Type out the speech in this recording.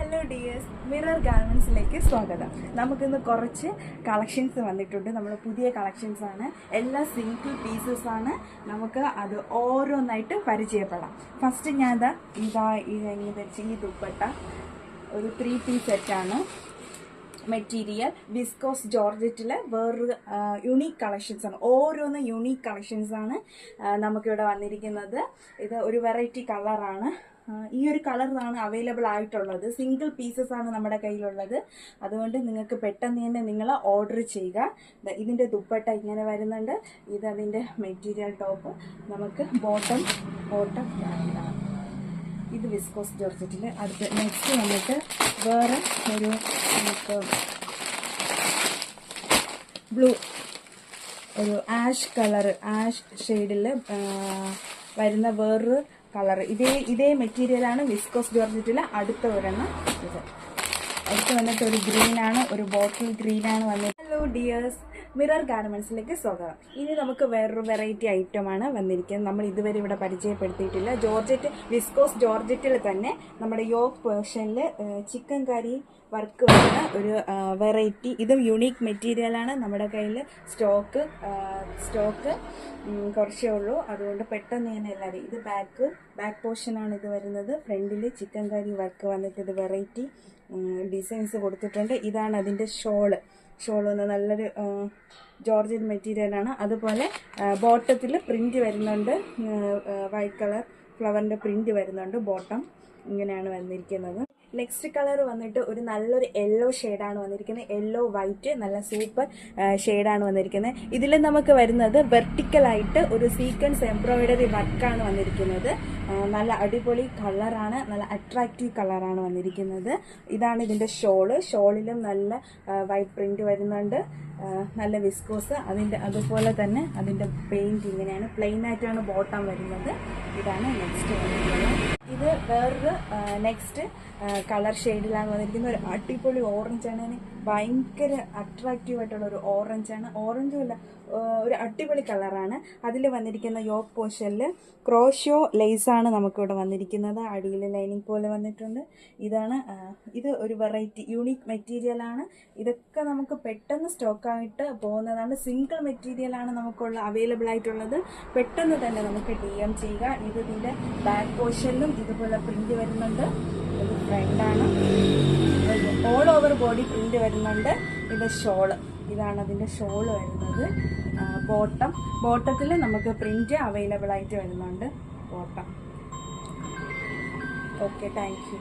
Hello dears, mirror ഗാർമെൻറ്റ്സിലേക്ക് സ്വാഗതം. നമുക്കിന്ന് കുറച്ച് കളക്ഷൻസ് വന്നിട്ടുണ്ട്. നമ്മൾ പുതിയ കളക്ഷൻസ് ആണ്, എല്ലാം സിംഗിൾ പീസസ് ആണ്. നമുക്ക് അത് ഓരോന്നായിട്ട് പരിചയപ്പെടാം. ഫസ്റ്റ് ഞാൻ ഇതെങ്ങനെ ധരിച്ച ഈ ദുപ്പട്ട ഒരു 3 പീസ് സെറ്റാണ്. മെറ്റീരിയൽ വിസ്കോസ് ജോർജറ്റിലെ വേറൊരു യുണീക്ക് കളക്ഷൻസ് ആണ്. ഓരോന്ന് യുണീക്ക് കളക്ഷൻസ് ആണ് നമുക്കിവിടെ വന്നിരിക്കുന്നത്. ഇത് ഒരു വെറൈറ്റി കളറാണ്. ഈ ഒരു കളറാണ് അവൈലബിൾ ആയിട്ടുള്ളത്. സിംഗിൾ പീസസ് ആണ് നമ്മുടെ കയ്യിലുള്ളത്. അതുകൊണ്ട് നിങ്ങൾക്ക് പെട്ടെന്ന് തന്നെ നിങ്ങൾ ഓർഡർ ചെയ്യുക. ഇതിൻ്റെ ദുപ്പട്ട ഇങ്ങനെ വരുന്നുണ്ട്. ഇതതിൻ്റെ മെറ്റീരിയൽ ടോപ്പ്. നമുക്ക് ബോട്ടം ഇത് വിസ്കോസ് ജോർജറ്റിൽ. അടുത്ത് നെക്സ്റ്റ് വന്നിട്ട് വേറെ ഒരു നമുക്ക് ബ്ലൂ ഒരു ആഷ് ഷെയ്ഡിൽ വരുന്ന വേറൊരു കളർ. ഇതേ മെറ്റീരിയലാണ് വിസ്കോസ് ജോർജറ്റിൽ. അടുത്ത ഒരെണ്ണം അടുത്ത് വന്നിട്ട് ഒരു ഗ്രീനാണ്, ഒരു ബോട്ടിൽ ഗ്രീനാണ് വന്നിട്ട്. ഹലോ ഡിയേഴ്സ്, മിറർ ഗാർമെൻറ്റ്സിലേക്ക് സ്വാഗതം. ഇനി നമുക്ക് വേറൊരു വെറൈറ്റി ഐറ്റമാണ് വന്നിരിക്കുന്നത്. നമ്മൾ ഇതുവരെ ഇവിടെ പരിചയപ്പെടുത്തിയിട്ടില്ല. വിസ്കോസ് ജോർജറ്റിൽ തന്നെ നമ്മുടെ യോക്ക് പോർഷനിൽ ചിക്കൻ കറി വർക്ക് വരുന്ന ഒരു വെറൈറ്റി. ഇതും യുണീക്ക് മെറ്റീരിയലാണ്. നമ്മുടെ കയ്യിൽ സ്റ്റോക്ക് കുറച്ചേ ഉള്ളൂ. അതുകൊണ്ട് പെട്ടെന്ന് തന്നെ എല്ലാവരും ഇത് ബാക്ക് പോർഷനാണ് ഇത് വരുന്നത്. ഫ്രണ്ടിൽ ചിക്കൻ കറി വർക്ക് വന്നിട്ട് ഇത് വെറൈറ്റി ഡിസൈൻസ് കൊടുത്തിട്ടുണ്ട്. ഇതാണ് അതിൻ്റെ ഷോള് വന്ന് നല്ലൊരു ജോർജറ്റ് മെറ്റീരിയലാണ്. അതുപോലെ ബോട്ടത്തിൽ പ്രിന്റ് വരുന്നുണ്ട്. വൈറ്റ് കളർ ഫ്ലവറിൻ്റെ പ്രിന്റ് വരുന്നുണ്ട്. ബോട്ടം ഇങ്ങനെയാണ് വന്നിരിക്കുന്നത്. നെക്സ്റ്റ് കളർ വന്നിട്ട് ഒരു നല്ലൊരു യെല്ലോ ഷെയ്ഡാണ് വന്നിരിക്കുന്നത്. യെല്ലോ വൈറ്റ് നല്ല സൂപ്പർ ഷെയ്ഡാണ് വന്നിരിക്കുന്നത്. ഇതിൽ നമുക്ക് വരുന്നത് വെർട്ടിക്കലായിട്ട് ഒരു സീക്വൻസ് എംബ്രോയിഡറി വർക്കാണ് വന്നിരിക്കുന്നത്. നല്ല അടിപൊളി കളറാണ്, നല്ല അട്രാക്റ്റീവ് കളറാണ് വന്നിരിക്കുന്നത്. ഇതാണ് ഇതിൻ്റെ ഷോളിലും നല്ല വൈറ്റ് പ്രിന്റ് വരുന്നുണ്ട്. നല്ല വിസ്കോസ് അതുപോലെ തന്നെ അതിൻ്റെ പെയിന്റ് ഇങ്ങനെയാണ്. പ്ലെയിൻ ആയിട്ടാണ് ബോട്ടം വരുന്നത്. ഇതാണ് നെക്സ്റ്റ് വന്നിരിക്കുന്നത്. ഇത് വേറൊരു നെക്സ്റ്റ് കളർ ഷെയ്ഡിലാണ് വന്നിരിക്കുന്നത്. ഒരു അടിപൊളി ഓറഞ്ചാണ്. ഭയങ്കര അട്രാക്റ്റീവ് ആയിട്ടുള്ള ഒരു ഓറഞ്ചാണ്. ഓറഞ്ചും അല്ല, ഒരു അടിപൊളി കളറാണ്. അതിൽ വന്നിരിക്കുന്ന യോക്ക് പോർഷനിൽ ക്രോഷോ ലേസാണ് നമുക്കിവിടെ വന്നിരിക്കുന്നത്. അടിയിൽ ലൈനിങ് പോലെ വന്നിട്ടുണ്ട്. ഇത് ഒരു വെറൈറ്റി യുണീക്ക് മെറ്റീരിയലാണ്. ഇതൊക്കെ നമുക്ക് പെട്ടെന്ന് സ്റ്റോക്കായിട്ട് പോകുന്നതാണ്. സിംഗിൾ മെറ്റീരിയലാണ് നമുക്കുള്ള അവൈലബിൾ ആയിട്ടുള്ളത്. പെട്ടെന്ന് തന്നെ നമുക്ക് DM ചെയ്യുക. ഇതിൻ്റെ ബാക്ക് പോർഷനിലും ഇതുപോലെ പ്രിന്റ് വരുന്നുണ്ട്. ഇത് ഫ്രണ്ടാണ്. ഓൾ ഓവർ ബോഡി പ്രിന്റ് വരുന്നുണ്ട്. ഇത് ഇതാണ് അതിൻ്റെ ഷോള് വരുന്നത്. ബോട്ടത്തിൽ നമുക്ക് പ്രിന്റ് അവൈലബിൾ ആയിട്ട് വരുന്നുണ്ട്. ബോട്ടം. Okay, thank you.